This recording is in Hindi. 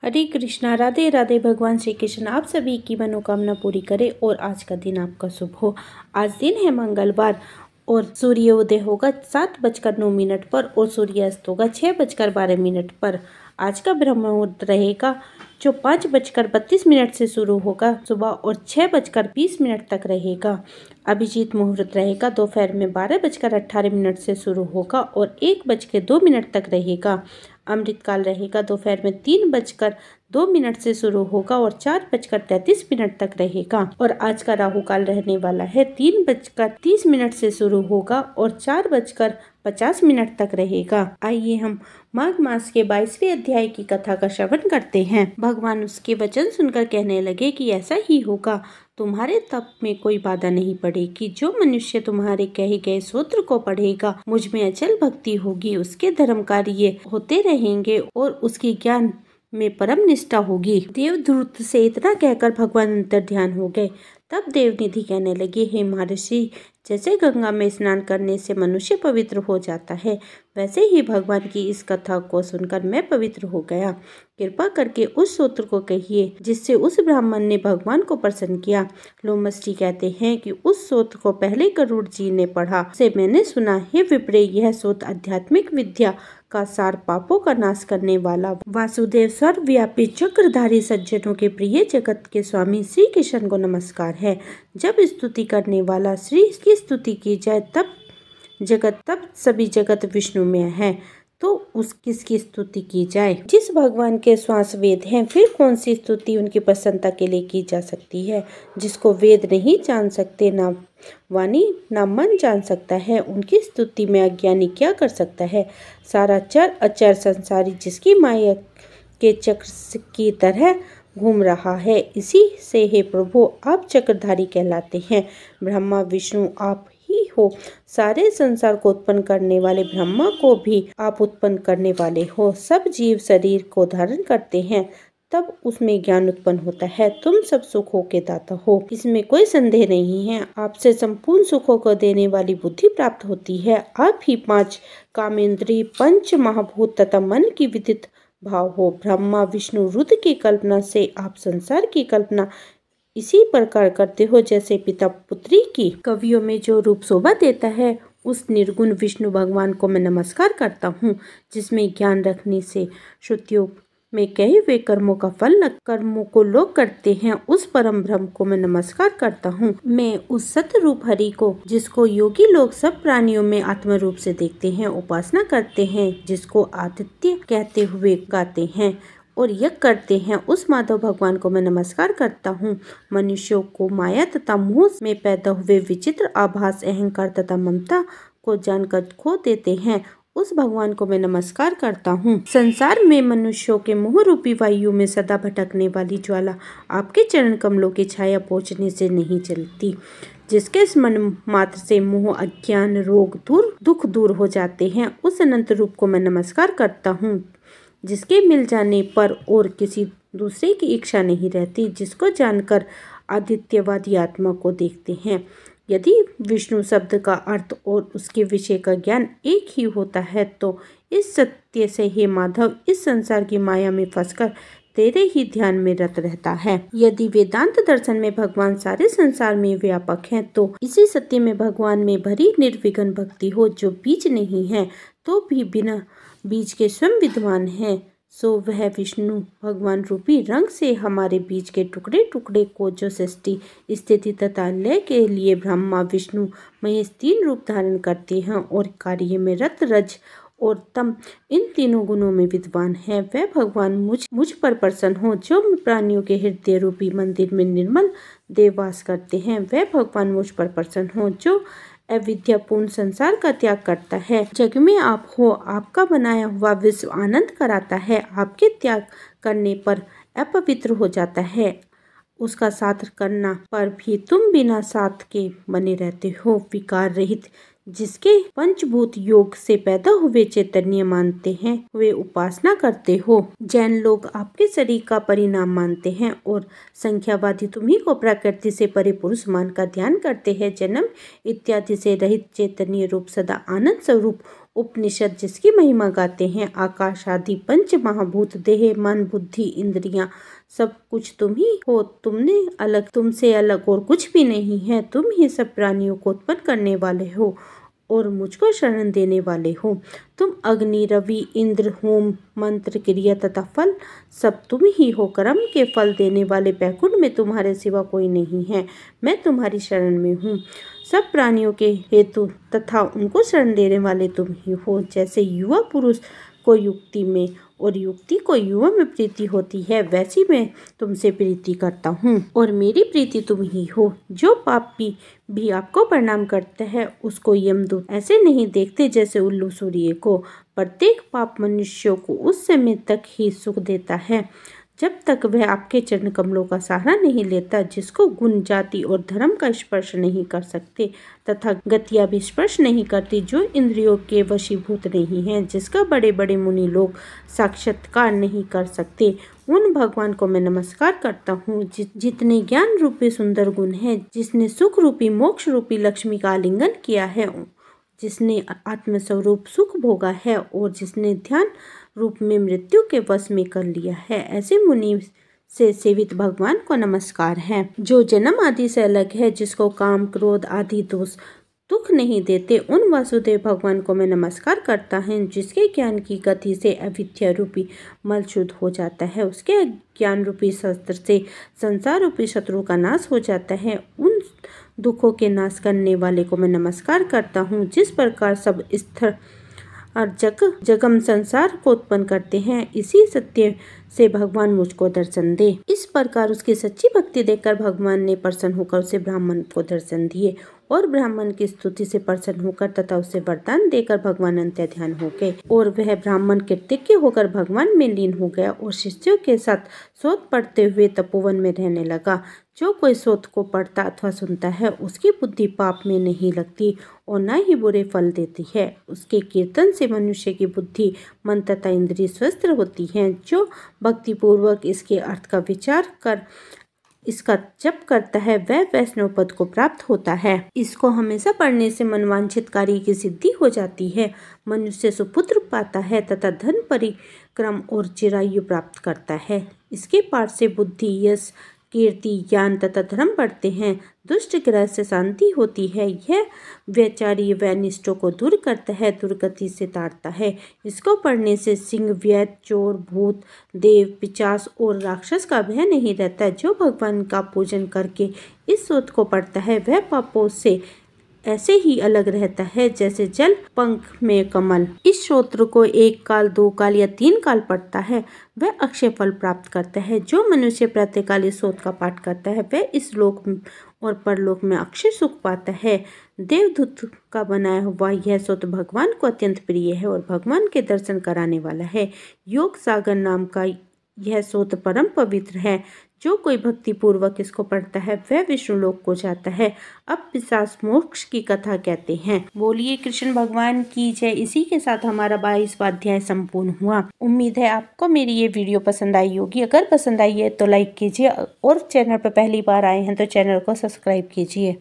हरे कृष्णा, राधे राधे। भगवान श्री कृष्ण आप सभी की मनोकामना पूरी करे और आज का दिन आपका शुभ हो। आज दिन है मंगलवार और सूर्योदय होगा 7:09 पर और सूर्यास्त होगा 6:12 पर। आज का ब्रह्म मुहूर्त रहेगा जो 5:32 से शुरू होगा सुबह और 6:20 तक रहेगा। अभिजीत मुहूर्त रहेगा दोपहर में 12:18 से शुरू होगा और 1:02 तक रहेगा। अमृतकाल रहेगा दोपहर में 3:02 से शुरू होगा और 4:33 तक रहेगा। और आज का राहु काल रहने वाला है 3:30 से शुरू होगा और 4:50 तक रहेगा। आइए हम माघ मास के 22वें अध्याय की कथा का श्रवण करते हैं। भगवान उसके वचन सुनकर कहने लगे कि ऐसा ही होगा, तुम्हारे तप में कोई बाधा नहीं पड़ेगी। जो मनुष्य तुम्हारे कहे गए सूत्र को पढ़ेगा, मुझ में अचल भक्ति होगी, उसके धर्म कार्य होते रहेंगे और उसकी ज्ञान में परम निष्ठा होगी। देवदूत से इतना कहकर भगवान अंतर ध्यान हो गए। तब देवनिधि कहने लगे, हे महर्षि, जैसे गंगा में स्नान करने से मनुष्य पवित्र हो जाता है, वैसे ही भगवान की इस कथा को सुनकर मैं पवित्र हो गया। कृपा करके उस सूत्र को कहिए जिससे उस ब्राह्मण ने भगवान को प्रसन्न किया। लोमस जी कहते हैं कि उस सूत्र को पहले गरुड़ जी ने पढ़ा से मैंने सुना। हे विप्रे, यह सूत्र आध्यात्मिक विद्या का सार, पापों का नाश करने वाला, वासुदेव सर्वव्यापी चक्रधारी सज्जनों के प्रिय, जगत के स्वामी श्री कृष्ण को नमस्कार है। जब स्तुति करने वाला श्री की स्तुति की जाए तब सभी जगत विष्णु में है, तो उस किसकी स्तुति की जाए। जिस भगवान के श्वास वेद हैं, फिर कौन सी स्तुति उनकी प्रसन्नता के लिए की जा सकती है। जिसको वेद नहीं जान सकते, ना वाणी ना मन जान सकता है, उनकी स्तुति में अज्ञानी क्या कर सकता है। सारा चर अचर संसारी जिसकी माया के चक्र की तरह घूम रहा है, इसी से हे प्रभु आप चक्रधारी कहलाते हैं। ब्रह्मा विष्णु आप ही हो। सारे संसार को उत्पन्न करने वाले ब्रह्मा को भी आप उत्पन्न करने वाले हो। सब जीव शरीर को धारण करते हैं, तब उसमें ज्ञान उत्पन्न होता है। तुम सब सुखों के दाता हो, इसमें कोई संदेह नहीं है। आपसे संपूर्ण सुखों को देने वाली बुद्धि प्राप्त होती है। आप ही 5 कामेंद्रिय, 5 महाभूत तथा मन की विदित भाव हो। ब्रह्मा विष्णु रुद्र की कल्पना से आप संसार की कल्पना इसी प्रकार करते हो जैसे पिता पुत्री की। कवियों में जो रूप शोभा देता है, उस निर्गुण विष्णु भगवान को मैं नमस्कार करता हूँ, जिसमें ज्ञान रखने से श्रुतियों में कहे हुए कर्मों का फल कर्मों को लोग करते हैं, उस परम ब्रह्म को मैं नमस्कार करता हूँ। मैं उस सत्य रूप हरि को, जिसको योगी लोग सब प्राणियों में आत्म रूप से देखते हैं, उपासना करते हैं, जिसको आदित्य कहते हुए गाते हैं और यज्ञ करते हैं, उस माधव भगवान को मैं नमस्कार करता हूँ। मनुष्यों को माया तथा मोह में पैदा हुए विचित्र आभास, अहंकार तथा ममता को जानकर खो देते हैं, उस भगवान को मैं नमस्कार करता हूँ। संसार में मनुष्यों के मोह रूपी वायु में सदा भटकने वाली ज्वाला आपके चरण कमलों की छाया पहुँचने से नहीं चलती। जिसके स्मरण मात्र से मोह, अज्ञान, रोग दुख दूर हो जाते हैं, उस अनंत रूप को मैं नमस्कार करता हूँ। जिसके मिल जाने पर और किसी दूसरे की इच्छा नहीं रहती, जिसको जानकर आदित्यवादी आत्मा को देखते हैं। यदि विष्णु शब्द का अर्थ और उसके विषय का ज्ञान एक ही होता है, तो इस सत्य से हे माधव, इस संसार की माया में फंसकर तेरे ही ध्यान में रत रहता है। यदि वेदांत दर्शन में भगवान सारे संसार में व्यापक हैं, तो इसी सत्य में भगवान में भरी निर्विघ्न भक्ति हो, जो बीज नहीं है तो भी बिना बीज के स्वयं विद्वान है, सो वह विष्णु भगवान रूपी रंग से हमारे बीज के टुकड़े टुकड़े को, जो सृष्टि स्थिति तथा लय के लिए ब्रह्मा विष्णु महेश 3 रूप धारण करते हैं और कार्य में रत, रज और तम, इन तीनों गुणों में विद्वान है, वह भगवान मुझ पर प्रसन्न हो। जो प्राणियों के हृदय रूपी मंदिर में निर्मल देववास करते हैं, वह भगवान मुझ पर प्रसन्न हो। जो अविद्यापूर्ण संसार का त्याग करता है, जग में आप हो, आपका बनाया हुआ विश्व आनंद कराता है, आपके त्याग करने पर अपवित्र हो जाता है, उसका साथ करना पर भी तुम बिना साथ के बने रहते हो। विकार रहित, जिसके पंचभूत योग से पैदा हुए चैतन्य मानते हैं, वे उपासना करते हो। जैन लोग आपके शरीर का परिणाम मानते हैं और संख्यावादी तुम्ही को प्रकृति से परे पुरुष मान का ध्यान करते हैं। जन्म इत्यादि से रहित चैतन्य रूप, सदा आनंद स्वरूप उपनिषद जिसकी महिमा गाते हैं। आकाश आदि पंच महाभूत, देह मन बुद्धि इंद्रियां, सब कुछ तुम ही हो। तुमसे अलग और कुछ भी नहीं है। तुम ही सब प्राणियों को उत्पन्न करने वाले हो और मुझको शरण देने वाले हो। तुम अग्नि रवि इंद्र, होम मंत्र क्रिया तथा फल सब तुम ही हो। कर्म के फल देने वाले बैकुंठ में तुम्हारे सिवा कोई नहीं है। मैं तुम्हारी शरण में हूँ। सब प्राणियों के हेतु तथा उनको शरण देने वाले तुम ही हो। जैसे युवा पुरुष को युक्ति में और युक्ति को युवा में प्रीति होती है, वैसी मैं तुमसे प्रीति करता हूँ और मेरी प्रीति तुम ही हो। जो पापी भी आपको प्रणाम करता है उसको यमदूत ऐसे नहीं देखते जैसे उल्लू सूर्य को। प्रत्येक पाप मनुष्यों को उस समय तक ही सुख देता है जब तक वह आपके चरण कमलों का सहारा नहीं लेता, जिसको गुण जाति और धर्म का स्पर्श नहीं कर सकते तथा गतियां भी स्पर्श नहीं करती, जो इंद्रियों के वशीभूत नहीं है, जिसका बड़े बड़े मुनि लोग साक्षात्कार नहीं कर सकते। उन भगवान को मैं नमस्कार करता हूँ जितने ज्ञान रूपी सुंदर गुण है, जिसने सुख रूपी मोक्ष रूपी लक्ष्मी का आलिंगन किया है, जिसने आत्मस्वरूप सुख भोगा है और जिसने ध्यान रूप में मृत्यु के वश में कर लिया है, ऐसे मुनि से सेवित भगवान को नमस्कार है। जो जन्म आदि से अलग है, जिसको काम क्रोध आदि दोष दुख नहीं देते, उन वासुदेव भगवान को मैं नमस्कार करता हूँ। जिसके ज्ञान की गति से अविद्या रूपी मल शुद्ध हो जाता है, उसके ज्ञान रूपी शस्त्र से संसार रूपी शत्रु का नाश हो जाता है। उन दुखों के नाश करने वाले को मैं नमस्कार करता हूँ। जिस प्रकार सब स्थिर और जगम संसार को उत्पन्न करते हैं, इसी सत्य से भगवान मुझको दर्शन दे। इस प्रकार उसकी सच्ची भक्ति देखकर भगवान ने प्रसन्न होकर उसे ब्राह्मण को दर्शन दिए और ब्राह्मण की स्तुति से प्रसन्न होकर तथा उसे वरदान देकर भगवान अंत्य ध्यान हो गए और वह ब्राह्मण कृतज्ञ होकर भगवान में लीन हो गया और शिष्यों के साथ शोध पढ़ते हुए तपोवन में रहने लगा। जो कोई शोध को पढ़ता अथवा सुनता है, उसकी बुद्धि पाप में नहीं लगती और न ही बुरे फल देती है। उसके कीर्तन से मनुष्य की बुद्धि मन तथा इंद्रिय स्वस्थ होती हैं। जो भक्ति पूर्वक इसके अर्थ का विचार कर इसका जप करता है, वह वैष्णव पद को प्राप्त होता है। इसको हमेशा पढ़ने से मनवांछित कार्य की सिद्धि हो जाती है। मनुष्य सुपुत्र पाता है तथा धन परिक्रम और चिरायु प्राप्त करता है। इसके पाठ से बुद्धि यश कीर्ति ज्ञान तथा धर्म बढ़ते हैं। दुष्ट ग्रह से शांति होती है। यह व्यचारी वैनिष्ठों को दूर करता है, दुर्गति से ताड़ता है। इसको पढ़ने से सिंह वैद चोर भूत देव पिशाच और राक्षस का भय नहीं रहता। जो भगवान का पूजन करके इस स्तोत्र को पढ़ता है, वह पापों से ऐसे ही अलग रहता है जैसे जल पंख में कमल। इस स्तोत्र को 1 काल 2 काल या 3 काल पढ़ता है, वह अक्षय फल प्राप्त करता है। जो मनुष्य प्रातःकाल इस स्तोत्र का पाठ करता है, वह इस लोक और परलोक में अक्षय सुख पाता है। देवदूत का बनाया हुआ यह स्तोत्र भगवान को अत्यंत प्रिय है और भगवान के दर्शन कराने वाला है। योग सागर नाम का यह स्तोत्र परम पवित्र है। जो कोई भक्ति पूर्वक इसको पढ़ता है, वह विष्णु लोक को जाता है। अब पिशाच मोक्ष की कथा कहते हैं। बोलिए कृष्ण भगवान की जय। इसी के साथ हमारा 22वां अध्याय संपूर्ण हुआ। उम्मीद है आपको मेरी ये वीडियो पसंद आई होगी। अगर पसंद आई है तो लाइक कीजिए और चैनल पर पहली बार आए हैं तो चैनल को सब्सक्राइब कीजिए।